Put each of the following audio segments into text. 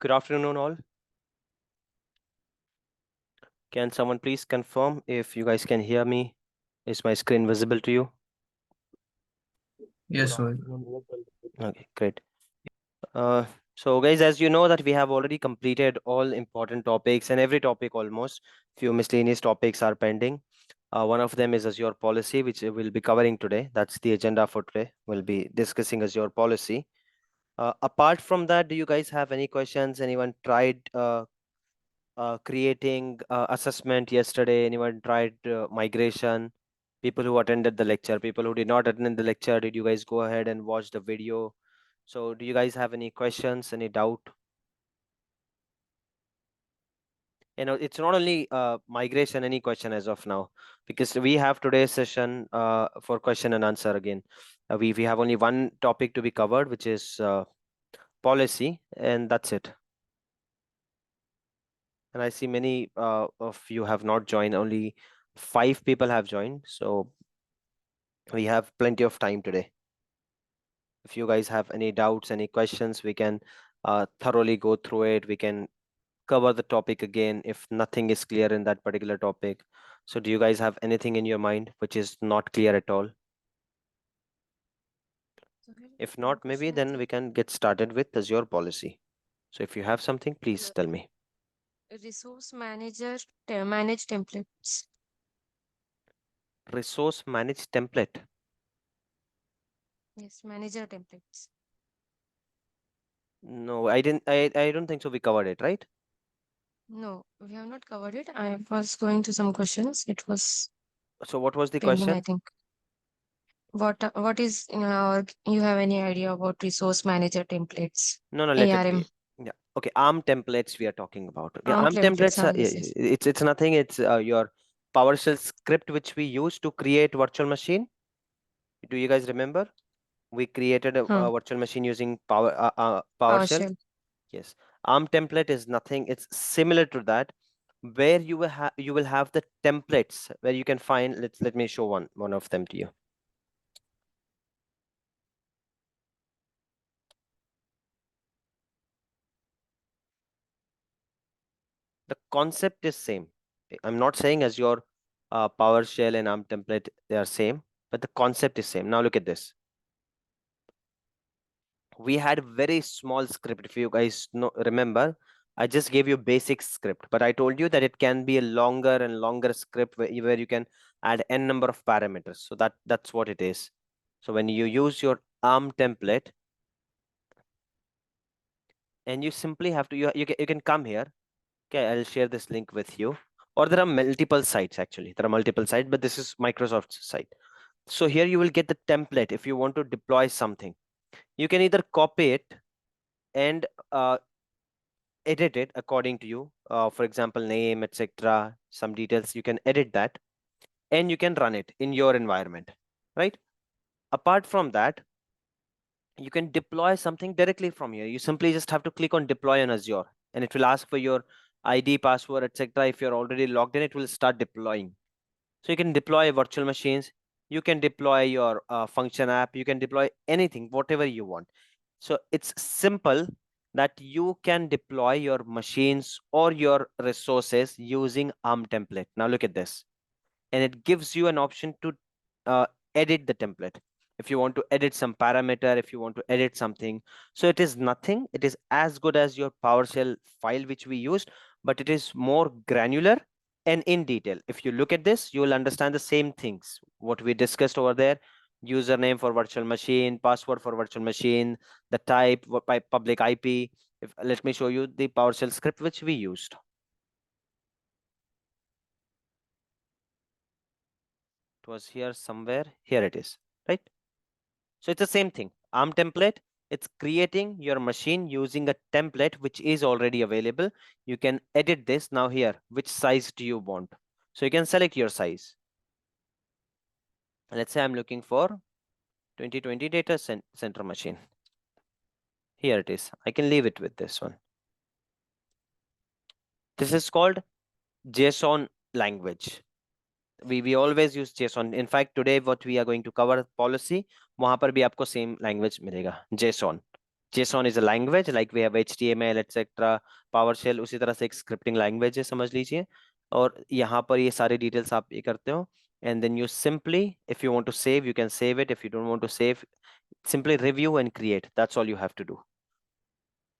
Good afternoon, all. Can someone please confirm if you guys can hear me? Is my screen visible to you? Yes, sir. Okay, great. Uh, so guys, as you know that we have already completed all important topics and every topic almost. Few miscellaneous topics are pending. One of them is Azure policy, which we'll be covering today. That's the agenda for today. We'll be discussing Azure policy. Apart from that, do you guys have any questions? Anyone tried creating assessment yesterday? Anyone tried migration? People who attended the lecture, people who did not attend the lecture, did you guys go ahead and watch the video? So do you guys have any questions, any doubt? You know, it's not only migration, any question as of now, because we have today's session for question and answer again. We have only one topic to be covered, which is policy, and that's it. And I see many of you have not joined, only 5 people have joined. So we have plenty of time today. If you guys have any doubts, any questions, we can thoroughly go through it. We can cover the topic again if nothing is clear in that particular topic. So do you guys have anything in your mind which is not clear at all? If not, maybe then we can get started with Azure policy. So if you have something, please tell me. Resource manager manage templates. Resource manage template. Yes, manager templates. No, I didn't. I don't think so. We covered it, right? No, we have not covered it. I was going to some questions. It was So what was the pending, I question? think. What is you have any idea about resource manager templates? No, no, let it ARM. be. Yeah. Okay, ARM templates we are talking about. Okay, ARM ARM templates. templates Ah, are, yes, yes. it's nothing. It's your PowerShell script which we use to create virtual machine. Do you guys remember? We created a Huh. virtual machine using PowerShell. PowerShell. Yes. ARM template is nothing. It's similar to that, where you will have the templates where you can find. Let me show one of them to you. The concept is same. I'm not saying as your PowerShell and ARM template they are same, but the concept is same. Now look at this. We had very small script. If you guys remember, I just gave you basic script, but I told you that it can be a longer and longer script where you can add n number of parameters. So that's what it is. So when you use your ARM template, and you simply have to you can come here. Okay, I'll share this link with you. Or there are multiple sites actually. There are multiple sites, but this is Microsoft's site. So here you will get the template. If you want to deploy something, you can either copy it and edit it according to you. For example, name, etc. Some details, you can edit that and you can run it in your environment, right? Apart from that, you can deploy something directly from here. You simply just have to click on deploy on Azure and it will ask for your ID, password, etc. If you're already logged in, it will start deploying. So you can deploy virtual machines, you can deploy your function app, you can deploy anything, whatever you want. So it's simple that you can deploy your machines or your resources using ARM template. Now look at this. And it gives you an option to uh, edit the template. If you want to edit some parameter, if you want to edit something. So it is nothing. It is as good as your PowerShell file, which we used, but it is more granular and in detail. If you look at this, you will understand the same things, what we discussed over there. Username for virtual machine, password for virtual machine, the type, public IP. Let me show you the PowerShell script which we used. It was here somewhere. Here it is, right? So it's the same thing. ARM template, it's creating your machine using a template which is already available. You can edit this now here. Which size do you want? So you can select your size. Let's say I'm looking for 2020 data center machine. Here it is. I can leave it with this one. This is called JSON language. We always use JSON. In fact, today what we are going to cover policy, वहां पर भी आपको same language मिलेगा, JSON. JSON is a language like we have HTML etc. PowerShell उसी तरह से एक scripting language है, समझ लीजिए। और यहाँ पर ये सारी details आप ये करते हो, and then you simply, if you want to save, you can save it. If you don't want to save, simply review and create. That's all you have to do.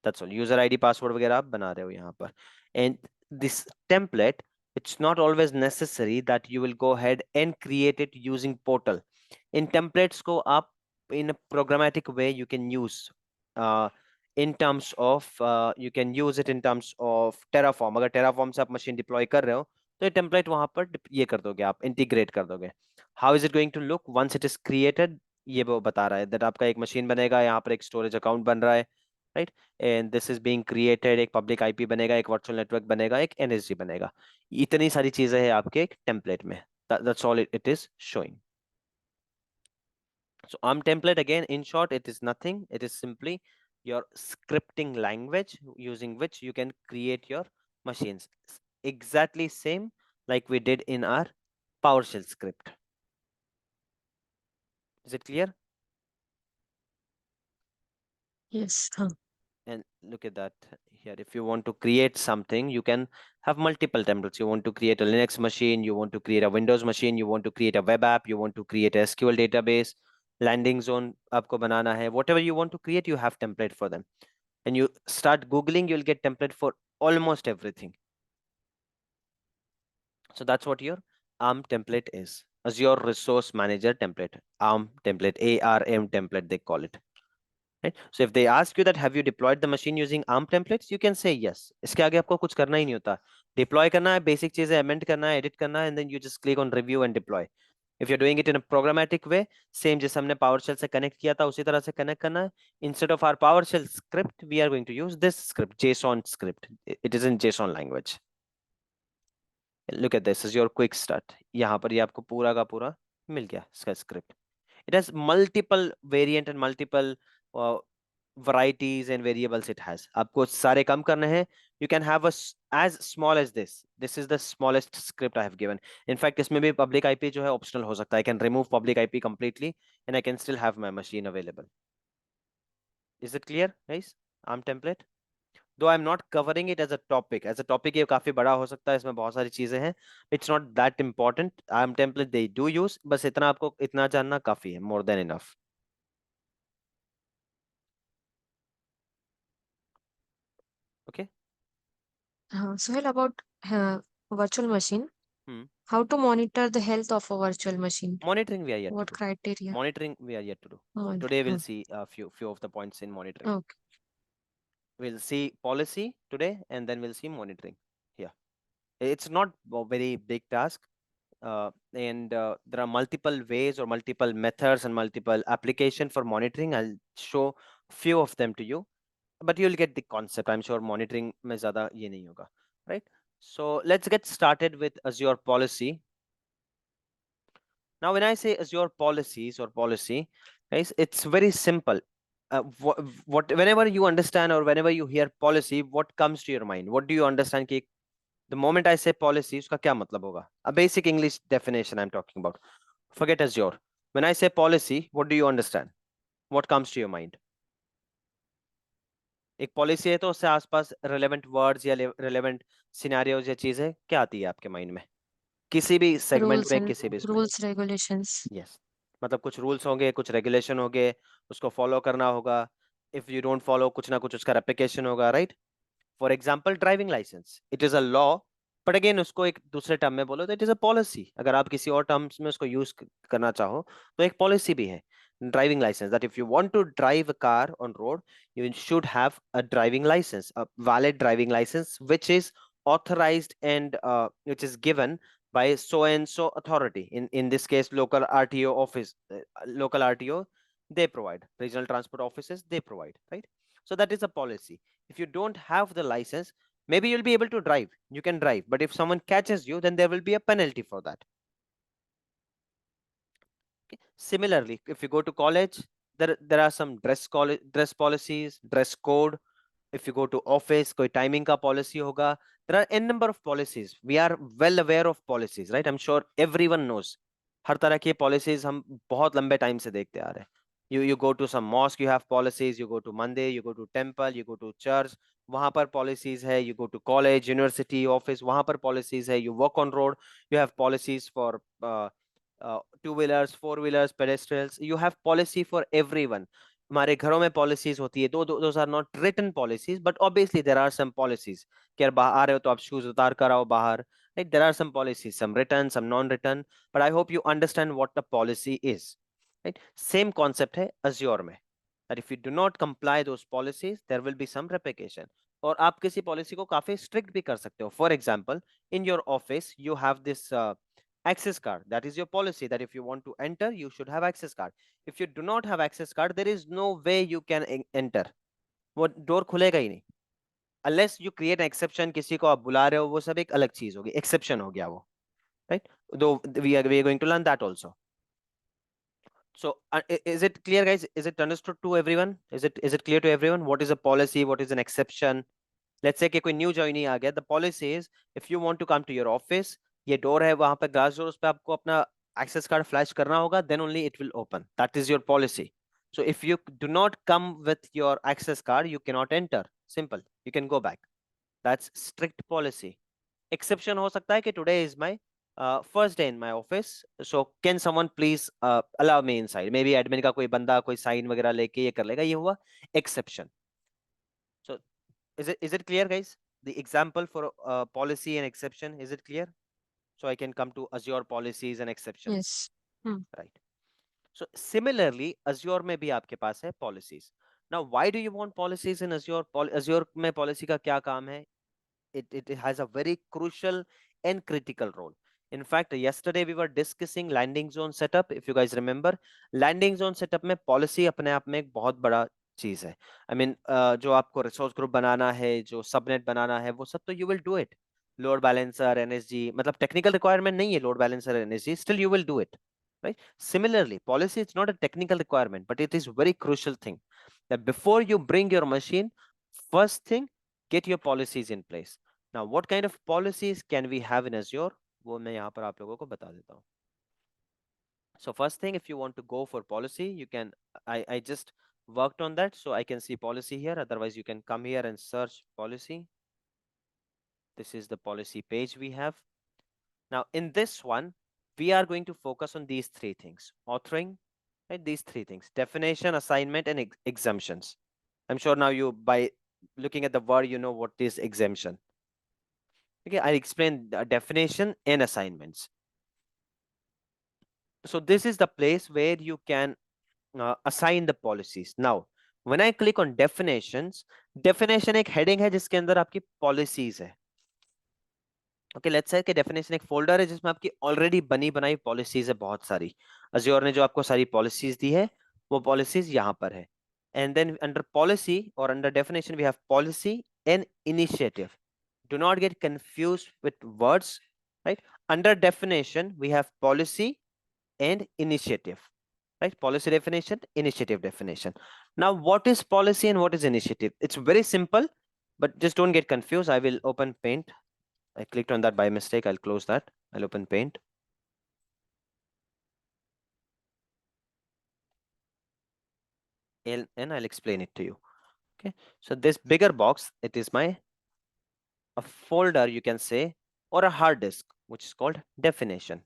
That's all. User ID password वगैरह आप बना रहे हो यहाँ पर. And this template, it's not always necessary that you will go ahead and create it using portal. In templates को आप in a programmatic way you can use in terms of you can use it in terms of Terraform. अगर Terraform से आप machine deploy कर रहे हो तो ये template वहां पर ये कर दोगे, आप integrate कर दोगे. How is it going to look once it is created? ये वो बता रहा है that आपका एक machine बनेगा, यहाँ पर एक storage account बन रहा है, right? And this is being created, एक public IP बनेगा, एक virtual network बनेगा, एक NSG बनेगा. इतनी सारी चीजें हैं आपके एक template में. That's all it is showing. So ARM template, again, in short, it is nothing. It is simply your scripting language using which you can create your machines. Exactly same like we did in our PowerShell script. Is it clear? Yes. And look at that here. If you want to create something, you can have multiple templates. You want to create a Linux machine, you want to create a Windows machine, you want to create a web app, you want to create a SQL database, landing zone आपको बनाना है. Whatever you want to create, you have template for them. And you start Googling, you'll get template for almost everything. So that's what your ARM template is. Azure Resource Manager template. ARM template, ARM template, they call it. Right? So if they ask you that have you deployed the machine using ARM templates, you can say yes. इसके आगे आपको कुछ करना ही नहीं होता. Deploy करना है, basic चीजें amend करना है, edit करना है, and then you just click on review and deploy. If you're doing it in a programmatic way, same जैसे हमने PowerShell से connect किया था उसी तरह से connect करना है. Instead of our PowerShell script, we are going to use this script, JSON script. It is in JSON language. Look at this, is your quick start. यहाँ पर ये आपको पूरा का पूरा मिल गया इसका script. It has multiple variant and multiple varieties and variables it has. आपको सारे कम करने हैं. You can have as small as this. This is the smallest script I have given. In fact, इसमें भी public IP जो है optional हो सकता है. I can remove public IP completely and I can still have my machine available. Is it clear, guys? ARM template. Though I'm not covering it as a topic. As a topic ये काफी बड़ा हो सकता है. इसमें बहुत सारी चीजें हैं. It's not that important. ARM template they do use. बस इतना आपको इतना जानना काफी है. More than enough. Okay. Sohail, about virtual machine, Hmm. how to monitor the health of a virtual machine? Monitoring we are yet to What do. criteria? Monitoring we are yet to do. Mon- Today we'll huh. see a few of the points in monitoring. Okay. We'll see policy today and then we'll see monitoring. Yeah. It's not a very big task. And there are multiple ways or multiple methods and multiple application for monitoring. I'll show few of them to you, but you'll get the concept. I'm sure monitoring में ज़्यादा ये नहीं होगा, right? So let's get started with Azure policy. Now, when I say Azure policies or policy, guys, it's very simple. Whenever you understand or whenever you hear policy, what comes to your mind? What do you understand? कि the moment I say policy, उसका क्या मतलब होगा? A basic English definition I'm talking about. Forget Azure. When I say policy, what do you understand? What comes to your mind? एक policy है तो उससे आसपास relevant words या relevant scenarios या चीजें क्या आती है आपके माइंड में? किसी भी सेगमेंट Rules में, and किसी भी इसमें. rules regulations. यस, मतलब कुछ रूल्स होंगे, कुछ रेगुलेशन होंगे, उसको फॉलो करना होगा. इफ यू डोंट फॉलो, कुछ ना कुछ उसका रेप्लिकेशन होगा, right? For example driving licence, it is a law, but again उसको एक दूसरे टर्म में बोलो तो इट इज अ पॉलिसी. अगर आप किसी और टर्म्स में उसको यूज करना चाहो तो एक पॉलिसी भी है. Driving licence, that if you want to drive a car on road, you should have a driving license, a valid driving license, which is authorized and which is given by so and so authority. In this case, local RTO office, local RTO, they provide. Regional transport offices, they provide, right? So that is a policy. If you don't have the license, maybe you'll be able to drive. You can drive, but if someone catches you, then there will be a penalty for that. Okay. Similarly, if you go to college, there are some dress policies, dress code. If you go to office, कोई timing का policy होगा. There are n number of policies. We are well aware of policies, right? I'm sure everyone knows. हर तरह की policies हम बहुत लंबे time से देखते आ रहे हैं. You go to some mosque, you have policies. You go to mandir, you go to temple, you go to church, वहां पर policies है. You go to college, university, office, वहां पर policies है. You walk on road, you have policies for two wheelers, four wheelers, pedestrians. You have policy for everyone. हमारे घरों में policies होती है. Those are not written policies, but obviously there are some policies कि यार बाहर आ रहे हो तो आप shoes उतार कर आओ बाहर. Right? There are some policies, some written, some non-written, but I hope you understand what the policy is. Right? Same concept है Azure में, that if you do not comply those policies, there will be some replication. और आप किसी policy को काफी strict भी कर सकते हो. For example, in your office, you have this access card. That is your policy, that if you want to enter, you should have access card. If you do not have access card, there is no way you can enter. वो door खुलेगा ही नहीं. Unless you create an exception, किसी को आप बुला रहे हो, वो सब एक अलग चीज होगी. Exception हो गया वो. Right? Though we are going to learn that also. So is it clear, guys? Is it understood to everyone? Is it clear to everyone? What is a policy? What is an exception? Let's say कि कोई new joinee आ गया. The policy is if you want to come to your office, ये door है वहां पे glass door, उस पे आपको अपना access card flash करना होगा. Then only it will open. That is your policy. So if you do not come with your access card, you cannot enter. Simple. You can go back. That's strict policy. Exception हो सकता है कि today is my first day in my office, so can someone please allow me inside. Maybe admin का कोई बंदा कोई sign वगैरह लेके ये कर लेगा. ये हुआ exception. So is it clear, guys? The example for policy and exception, is it clear? So I can come to Azure policies and exceptions. Yes. Hmm. Right. So similarly, Azure में भी आपके पास है policies. Now why do you want policies in Azure? Azure में policy का क्या काम है? It has a very crucial and critical role. In fact, yesterday we were discussing landing zone setup. If you guys remember, landing zone setup में policy अपने आप में एक बहुत बड़ा चीज है. I mean, जो आपको resource group बनाना है, जो subnet बनाना है, वो सब तो you will do it. Load balancer, NSG, मतलब technical requirement नहीं है load balancer, NSG. Still you will do it, right? Similarly, policy is not a technical requirement, but it is very crucial thing that before you bring your machine, first thing, get your policies in place. Now, what kind of policies can we have in Azure? वो मैं यहाँ पर आप लोगों को बता देता हूँ. So first thing, if you want to go for policy, you can, I just worked on that, so I can see policy here. Otherwise, you can come here and search policy. This is the policy page we have. Now, in this one, we are going to focus on these three things: authoring, right? These three things: definition, assignment, and exemptions. I'm sure now you, by looking at the word, you know what is exemption. Okay, I'll explain the definition and assignments. So this is the place where you can assign the policies. Now, when I click on definitions, definition एक heading है जिसके अंदर आपकी policies है. Okay, let's say कि definition एक folder है जिसमें आपकी already बनी बनाई policies है बहुत सारी. Azure ने जो आपको सारी policies दी है, वो policies यहाँ पर है. And then under policy or under definition, we have policy and initiative. Do not get confused with words, right? Under definition, we have policy and initiative, right? Policy definition, initiative definition. Now, what is policy and what is initiative? It's very simple, but just don't get confused. I will open Paint. I clicked on that by mistake. I'll close that. I'll open Paint. And I'll explain it to you. Okay. So this bigger box, it is a folder, you can say, or a hard disk, which is called definition.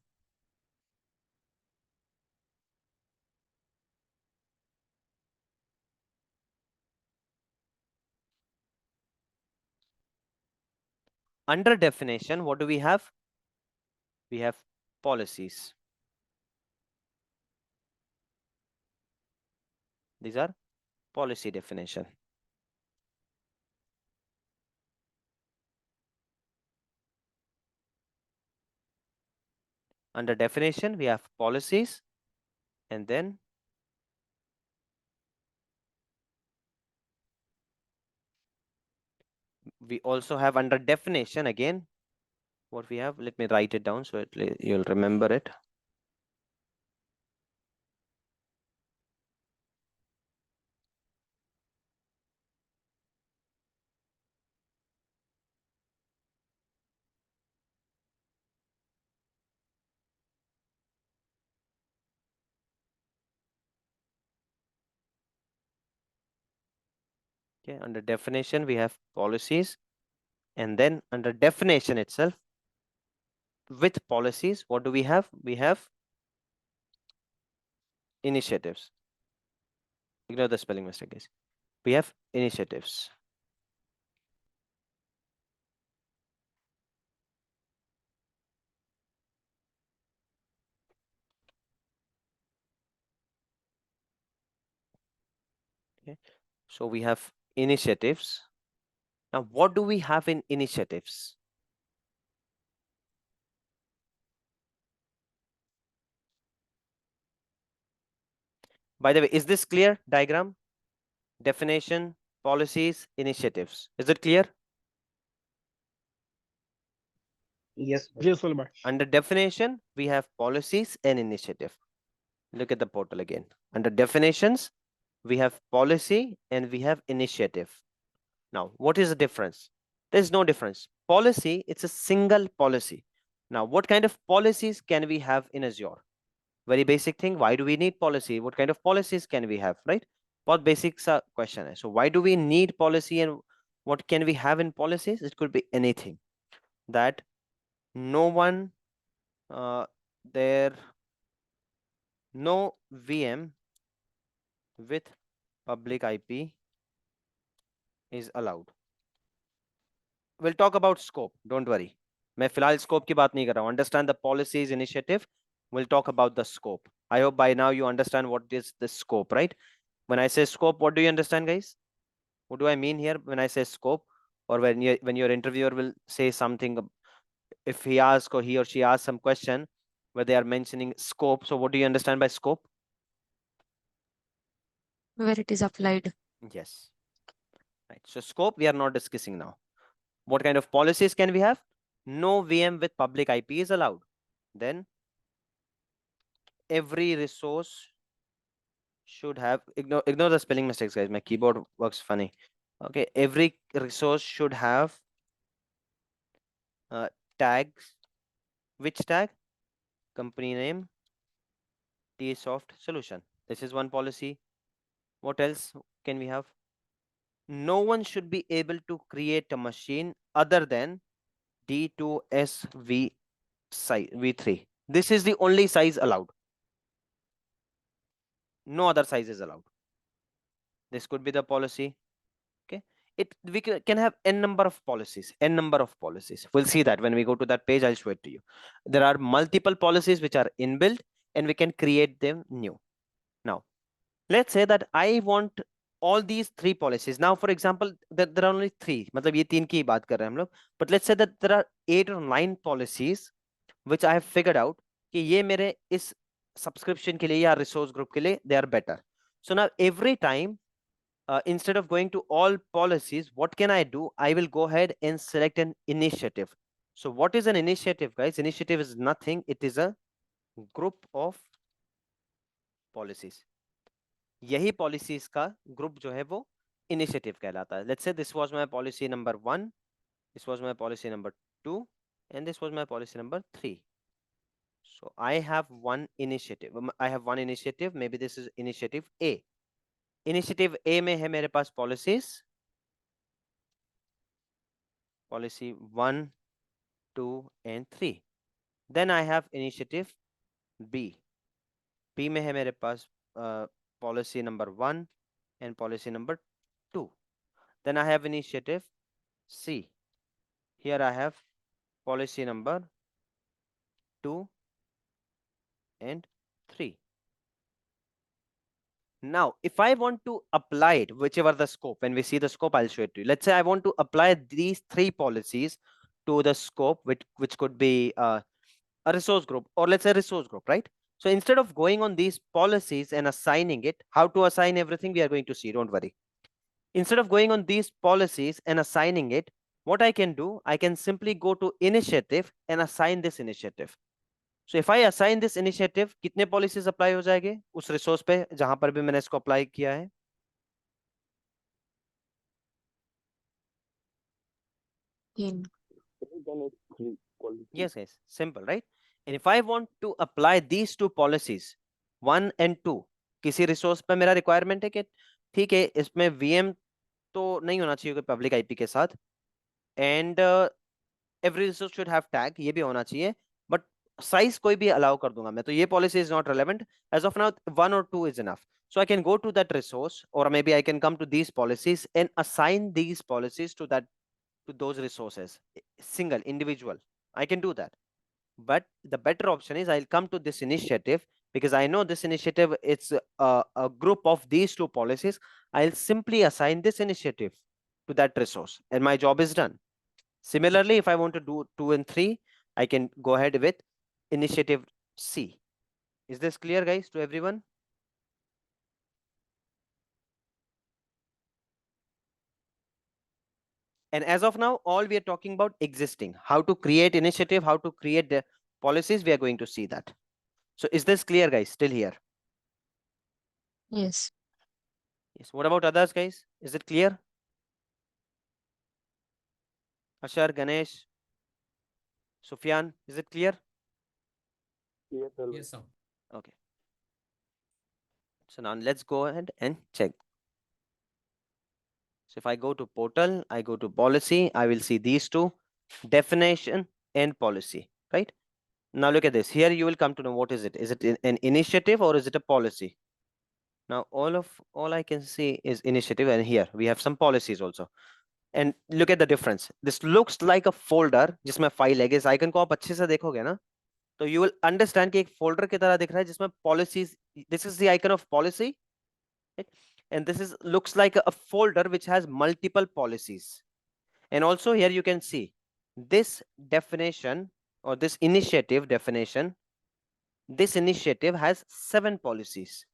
Under definition, what do we have? We have policies. These are policy definition. Under definition, we have policies, and then we also have under definition again, what we have, let me write it down so you'll remember it. Okay, under definition, we have policies. And then under definition itself, with policies, what do we have? We have initiatives. Ignore the spelling mistake, guys. We have initiatives. Okay, so we have initiatives. Now, what do we have in initiatives? By the way, is this clear diagram? Definition, policies, initiatives. Is it clear? Yes, sir. Yes, Salman. Under definition, we have policies and initiative. Look at the portal again. Under definitions, we have policy and we have initiative. Now, what is the difference? There's no difference. Policy, it's a single policy. Now, what kind of policies can we have in Azure? Very basic thing. Why do we need policy? What kind of policies can we have, right? बहुत basic सा question है. So why do we need policy and what can we have in policies? It could be anything that no one there no VM with public IP is allowed. We'll talk about scope. Don't worry. मैं फिलहाल scope की बात नहीं कर रहा हूँ. Understand the policies initiative. We'll talk about the scope. I hope by now you understand what is the scope, right? When I say scope, what do you understand, guys? What do I mean here when I say scope? Or when your interviewer will say something, if he asks or he or she asks some question where they are mentioning scope, so what do you understand by scope? Where it is applied. Yes. Right. So scope we are not discussing now. What kind of policies can we have? No VM with public IP is allowed. Then every resource should have, ignore the spelling mistakes, guys. My keyboard works funny. Okay, every resource should have tags. Which tag? Company name, Tsoft solution. This is one policy. What else can we have? No one should be able to create a machine other than D2SV size V3. This is the only size allowed. No other size is allowed. This could be the policy. Okay, we can have n number of policies. We'll see that when we go to that page. I'll show it to you. There are multiple policies which are inbuilt and we can create them new. Now, let's say that I want all these three policies. Now, for example, there are only three. मतलब ये तीन की ही बात कर रहे हैं हम लोग. But let's say that there are 8 or 9 policies which I have figured out कि ये मेरे इस subscription के लिए या resource group के लिए they are better. So now every time instead of going to all policies, what can I do? I will go ahead and select an initiative. So what is an initiative, guys? Initiative is nothing. It is a group of policies. यही policies का group जो है वो initiative कहलाता है. Let's say this was my policy number 1, this was my policy number 2, and this was my policy number 3. So I have one initiative. Maybe this is initiative A. Initiative A में है मेरे पास policies. Policy 1, 2, and 3. Then I have initiative B. B में है मेरे पास policy number 1 and policy number 2. Then I have initiative C. Here I have policy number 2 and 3. Now, if I want to apply it, whichever the scope, when we see the scope, I'll show it to you. Let's say I want to apply these 3 policies to the scope, which could be a resource group, or let's say resource group, right? So instead of going on these policies and assigning it, how to assign everything, we are going to see, don't worry. Instead of going on these policies and assigning it, what I can do, I can simply go to initiative and assign this initiative. So if I assign this initiative, कितने policies apply हो जाएंगे उस resource पे जहां पर भी मैंने इसको apply किया है? Yes, guys, simple, right? And if I want to apply these 2 policies, 1 and 2, किसी resource पे मेरा requirement है कि ठीक है इसमें VM तो नहीं होना चाहिए कोई पब्लिक आईपी के साथ, and every resource should have tag, ये भी होना चाहिए, बट साइज कोई भी अलाउ कर दूंगा मैं, तो ये policy is not relevant as of now, 1 or 2 is enough. So I can go to that resource, or maybe I can come to these policies and assign these policies to that, to those resources, single individual. I can do that, but the better option is I'll come to this initiative, because I know this initiative, it's a group of these two policies. I'll simply assign this initiative to that resource and my job is done. Similarly, if I want to do 2 and 3, I can go ahead with initiative C. Is this clear, guys, to everyone? And as of now, all we are talking about existing, how to create initiative, how to create the policies, we are going to see that. So is this clear, guys, still here? Yes. Yes. What about others, guys? Is it clear? Ashar, Ganesh, Sufyan, is it clear? Yes, sir. Okay. So now let's go ahead and check. So if I go to portal, I go to policy, I will see these two, definition and policy, right? Now look at this. Here you will come to know what is it. Is it an initiative or is it a policy? Now all I can see is initiative, and here we have some policies also. And look at the difference. This looks like a folder जिसमें file है. इस icon को आप अच्छे से देखोगे ना, तो you will understand कि एक folder की तरह दिख रहा है जिसमें policies. This is the icon of policy, right? And this is looks like a folder which has multiple policies. And also here you can see this definition, or this initiative definition. This initiative has 7 policies.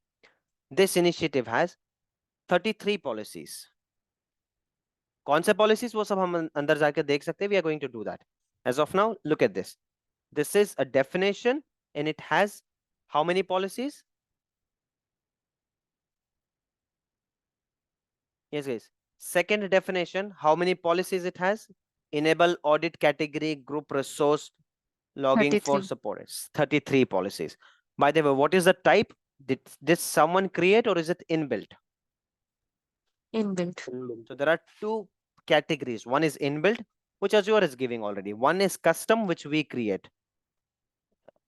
This initiative has 33 policies. कौन से policies वो सब हम अंदर जाके देख सकते हैं. We are going to do that. As of now, look at this. This is a definition and it has how many policies? Yes, guys. Second definition, how many policies it has? Enable audit category, group resource, logging for 33. support. It's 33 policies. By the way, what is the type? Did someone create or is it inbuilt? Inbuilt. So there are 2 categories. One is inbuilt, which Azure is giving already. One is custom, which we create.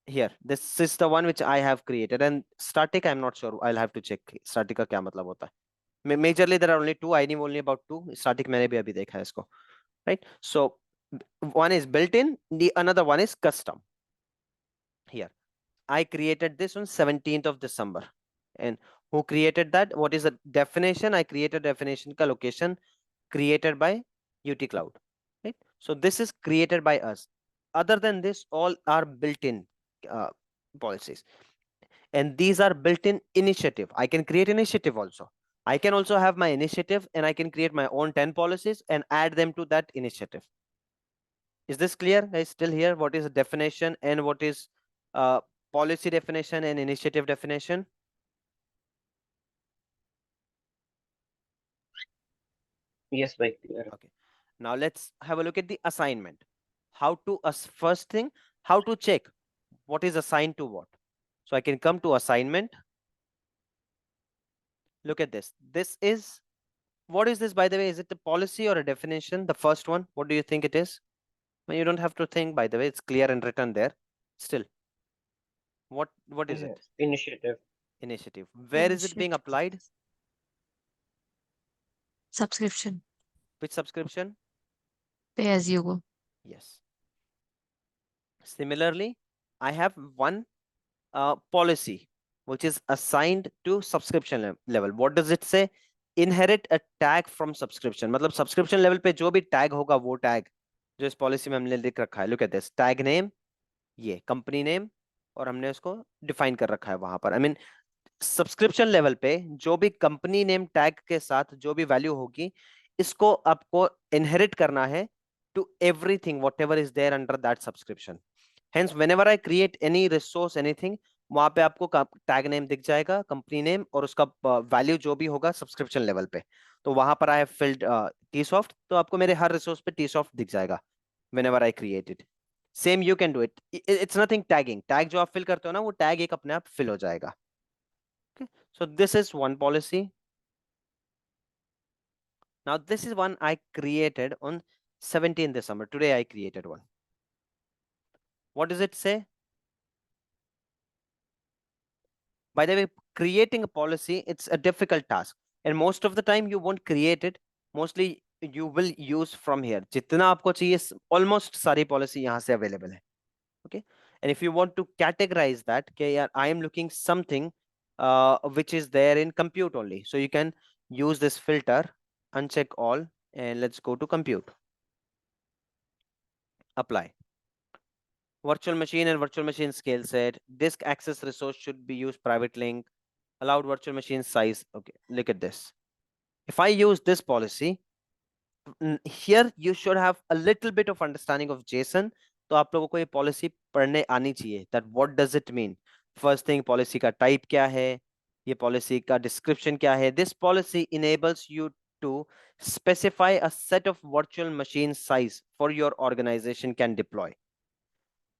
Here, this is the one which I have created, and static, I'm not sure. I'll have to check. Static का क्या मतलब होता है? Majorly, there are only 2. I knew only about 2. Static मैंने भी अभी देखा है इसको. Right? So one is built-in. The another one is custom. Here, I created this on 17th of December. And who created that? What is the definition? I created definition ka location created by UT-Kloud. Right? So this is created by us. Other than this, all are built-in policies. And these are built-in initiative. I can create initiative also. I can also have my initiative and I can create my own 10 policies and add them to that initiative. Is this clear, guys? Still here? What is the definition and what is policy definition and initiative definition? Yes, bhai, clear. Okay. Now let's have a look at the assignment. How to, first thing, how to check what is assigned to what. So I can come to assignment. Look at this. This is, what is this, by the way? Is it a policy or a definition? The first one, what do you think it is? Well, you don't have to think, by the way, it's clear and written there. Still, what is it? Initiative. Initiative. Where is it being Initiative. applied? Subscription. Which subscription? Pay as you go. Yes. Similarly, I have one policy which is assigned to subscription level. What does it say? Inherit a tag from subscription. मतलब subscription level पे जो भी tag होगा वो tag जो इस policy में हमने लिख रखा है. Look at this. Tag name, ये company name, और हमने उसको define कर रखा है वहां पर. I mean, सब्सक्रिप्शन लेवल पे जो भी कंपनी नेम टैग के साथ जो भी वैल्यू होगी, इसको आपको इनहेरिट करना है to everything whatever is there under that subscription. Hence, whenever I create any resource, anything, वहां पे आपको टैग नेम दिख जाएगा, कंपनी नेम, और उसका वैल्यू जो भी होगा सब्सक्रिप्शन लेवल पे. तो वहां पर आई हैव फिल्ड Tsoft, तो आपको मेरे हर रिसोर्स पे Tsoft दिख जाएगा whenever I create it. Same you can do it. It's nothing tagging. Tag जो आप फिल करते हो ना, वो टैग एक अपने आप फिल हो जाएगा. Okay, so this is one policy. Now this is one I created on 17th December. Today I created one. What does it say? By the way, creating a policy, it's a difficult task. And most of the time you won't create it. Mostly you will use from here. जितना आपको चाहिए, almost सारी policy यहाँ से available है. Okay. And if you want to categorize that, okay, yeah, I am looking something which is there in compute only. So you can use this filter, uncheck all, and let's go to compute. Apply. Virtual machine and virtual machine scale set. Disk access resource should be used private link. Allowed virtual machine size. Okay, look at this. If I use this policy, here you should have a little bit of understanding of JSON. तो आप लोगों को ये policy पढ़ने आनी चाहिए. That what does it mean? First thing, policy का type क्या है? ये policy का description क्या है? This policy enables you to specify a set of virtual machine size for your organization can deploy.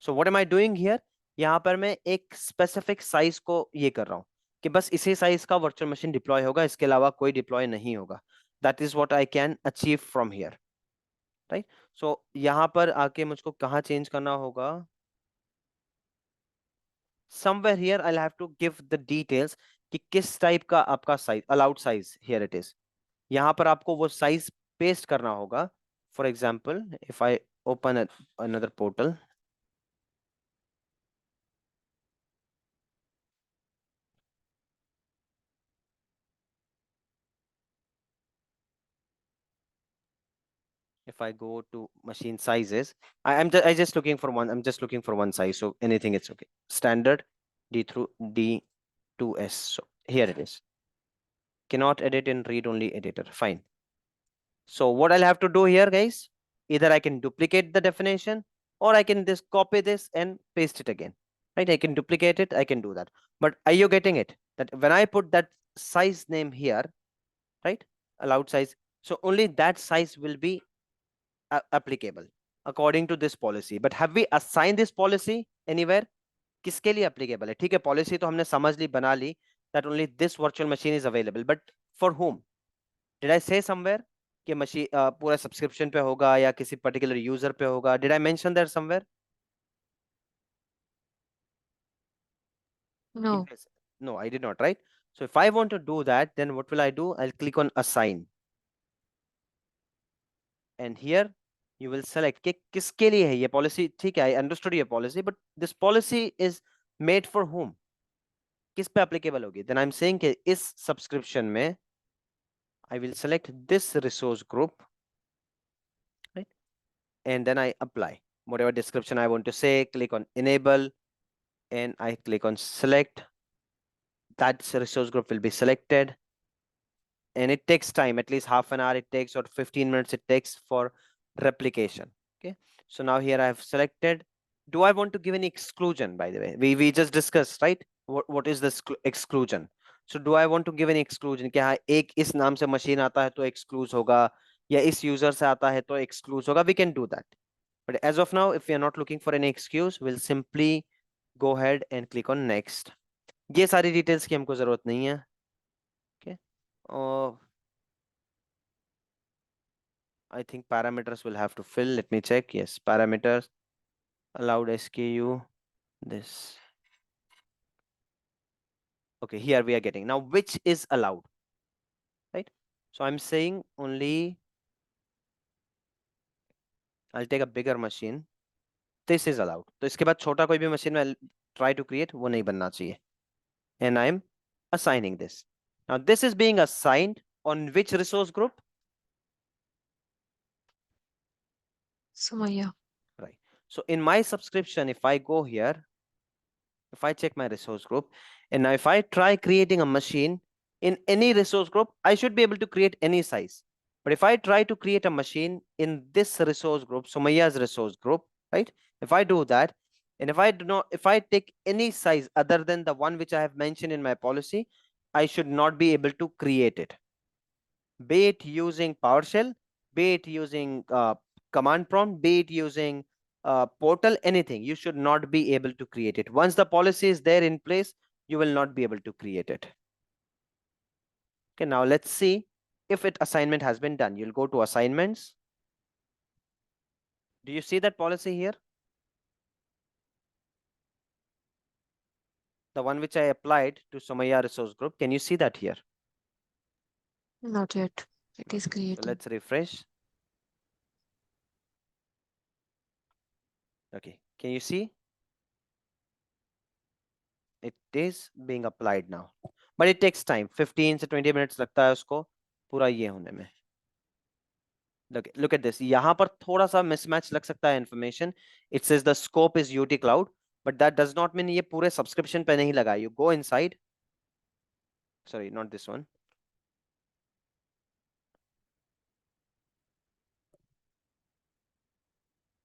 So what am I doing here? यहाँ पर मैं एक specific size को ये कर रहा हूँ कि बस इसी size का virtual machine deploy होगा, इसके अलावा कोई deploy नहीं होगा. That is what I can achieve from here. Right? So यहाँ पर आके मुझको कहाँ change करना होगा? Somewhere here I'll have to give the details कि किस type का आपका size, allowed size. Here it is. यहाँ पर आपको वो size paste करना होगा. For example, if I open another portal. If I go to machine sizes, I'm just looking for one. I'm just looking for one size. So anything, it's okay. Standard D through D2S. So here it is. Cannot edit in read-only editor. Fine. So what I'll have to do here, guys, either I can duplicate the definition or I can just copy this and paste it again. Right? I can duplicate it. I can do that. But are you getting it? That when I put that size name here, right? Allowed size. So only that size will be applicable according to this policy. But have we assigned this policy anywhere? किसके लिए applicable है? ठीक है, policy तो हमने समझ ली, बना ली, that only this virtual machine is available. But for whom? Did I say somewhere कि machine पूरा subscription पे होगा या किसी particular user पे होगा? Did I mention that somewhere? No. No, I did not, right? So if I want to do that, then what will I do? I'll click on assign. And here you will select कि किसके लिए है ये policy. ठीक है, I understood your policy, but this policy is made for whom? किस पे applicable होगी? Then I'm saying कि इस subscription में I will select this resource group, right? And then I apply whatever description I want to say. Click on enable, and I click on select. That resource group will be selected. And it takes time, at least half an hour it takes, or 15 minutes it takes for replication. Okay, so now here I have selected. Do I want to give any exclusion? By the way, we just discussed, right? What is this exclusion? So do I want to give any exclusion? कि हाँ एक इस नाम से machine आता है तो exclude होगा, या इस user से आता है तो exclude होगा. We can do that. But as of now, if we are not looking for any excuse, we'll simply go ahead and click on next. ये सारी details की हमको जरूरत नहीं है. Okay. I think parameters will have to fill. Let me check. Yes, parameters, allowed SKU, this. Okay, here we are getting. Now, which is allowed, right? So I'm saying only, I'll take a bigger machine. This is allowed. तो इसके बाद छोटा कोई भी machine में try to create, वो नहीं बनना चाहिए. And I'm assigning this. Now, this is being assigned on which resource group? Sumaya. Right. So in my subscription, if I go here, if I check my resource group, and now if I try creating a machine in any resource group, I should be able to create any size. But if I try to create a machine in this resource group, Sumayya's resource group, right? If I do that, and if I take any size other than the one which I have mentioned in my policy, I should not be able to create it. Be it using PowerShell, be it using command prompt, be it using portal, anything, you should not be able to create it. Once the policy is there in place, you will not be able to create it. Okay, now let's see if it assignment has been done. You'll go to assignments. Do you see that policy here? The one which I applied to Somaya resource group. Can you see that here? Not yet. It is So creating. let's refresh. Okay, can you see? It is being applied now, but it takes time. 15 to 20 minutes लगता है उसको पूरा ये होने में. Look at this. यहाँ पर थोड़ा सा mismatch लग सकता है information. It says the scope is UT-Kloud, but that does not mean ये पूरे subscription पे नहीं लगा. You go inside. Sorry, not this one.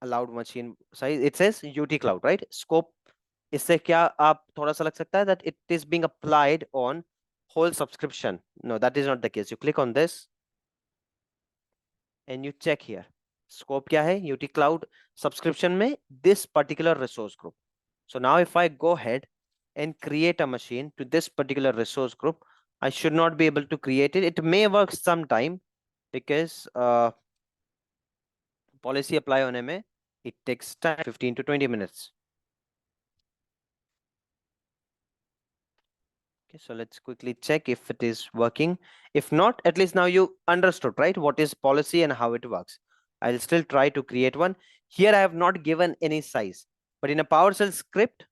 Allowed machine size. It says UT-Kloud, right? Scope. इससे क्या आप थोड़ा सा लग सकता है that it is being applied on whole subscription. No, that is not the case. You click on this and you check here. Scope क्या है? UT-Kloud subscription में this particular resource group. So now if I go ahead and create a machine to this particular resource group, I should not be able to create it. It may work sometime because policy apply होने में it takes time, 15 to 20 minutes. Okay, so let's quickly check if it is working. If not, at least now you understood, right? What is policy and how it works. I'll still try to create one. Here I have not given any size, but in a PowerShell script,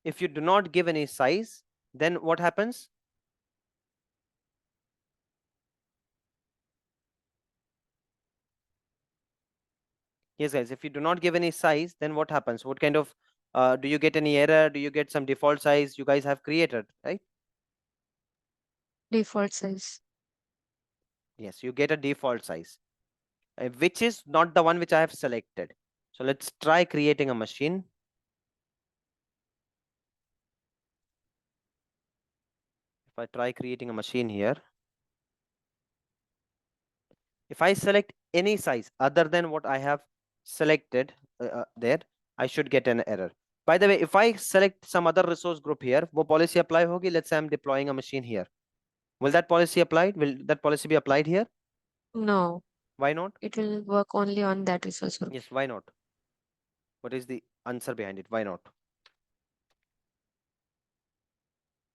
if you do not give any size, then what happens? Yes, guys, if you do not give any size, then what happens? What kind of, do you get any error? Do you get some default size you guys have created, right? Default size. Yes, you get a default size, which is not the one which I have selected. So let's try creating a machine. If I try creating a machine here, if I select any size other than what I have selected there, I should get an error. By the way, if I select some other resource group here, wo policy apply hogi? Let's say I'm deploying a machine here. Will that policy applied? Will that policy be applied here? No, Why not? it will work only on that resource group. Yes, why not? What is the answer behind it? Why not?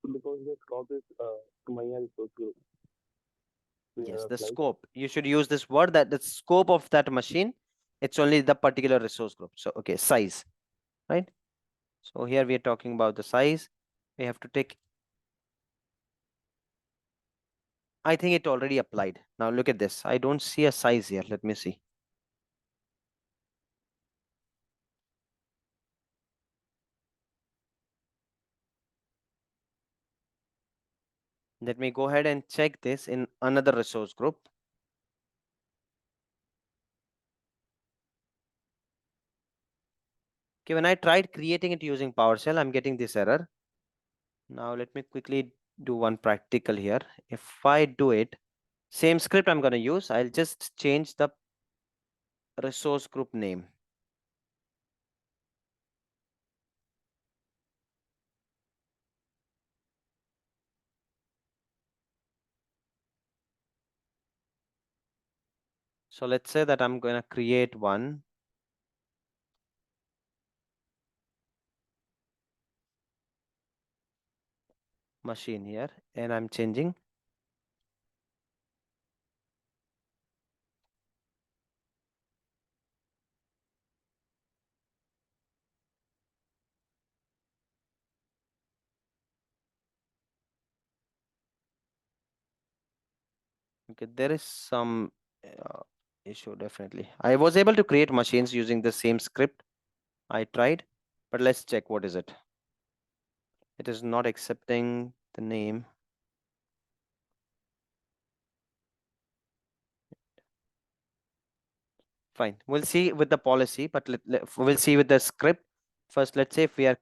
Because the scope is Maya resource group. Yes, the scope. You should use this word that the scope of that machine, it's only the particular resource group. So, okay, size, right? So here we are talking about the size. We have to take, I think it already applied. Now look at this. I don't see a size here. Let me see. Let me go ahead and check this in another resource group. Okay, when I tried creating it using PowerShell, I'm getting this error. Now let me quickly do one practical here. If I do it, same script I'm going to use, I'll just change the resource group name. So let's say that I'm going to create one machine here, and I'm changing okay, there is some issue definitely. I was able to create machines using the same script I tried, but let's check what is it. It is not accepting the name. Fine, we'll see with the policy, but we'll see with the script. First, let's say if we are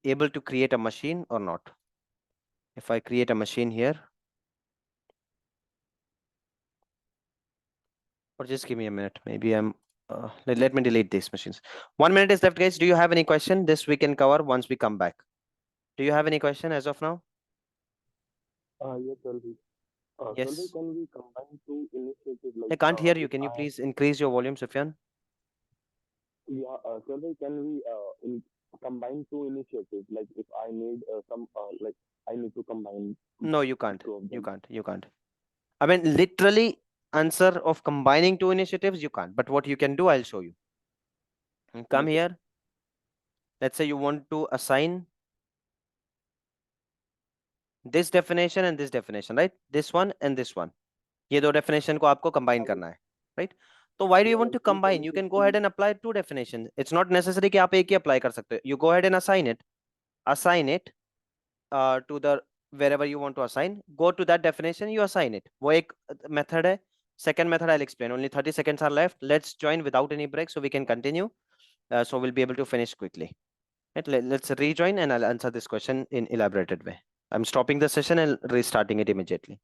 able to create a machine or not. If I create a machine here, or just give me a minute, maybe I'm let me delete these machines. 1 minute is left, guys. Do you have any question? This we can cover once we come back. Do you have any question as of now? Yes, sir. Yes. Sir, can we combine two initiatives I like can't hear you. if Can you I please increase your volume, Sufyan? yeah, sir, can we combine two initiatives like if I need some like I need to combine No, you can't. two of You them. can't. You can't. I mean, literally, answer of combining two initiatives, you can't. But what you can do, I'll show you. Come Okay. here. Let's say you want to assign this definition and this definition, right? This one and this one. ये दो definition को आपको combine करना है, right? So why do you Yeah, want to like two combine? You policies can go ahead and apply two definitions. It's not necessary कि आप एक ही apply कर सकते हो. You go ahead and assign it to the wherever you want to assign. Go to that definition, you assign it. वो एक method है. Second method I'll explain. Only 30 seconds are left. Let's join without any break so we can continue. So we'll be able to finish quickly. Right? Let's rejoin and I'll answer this question in elaborated way. I'm stopping the session and restarting it immediately.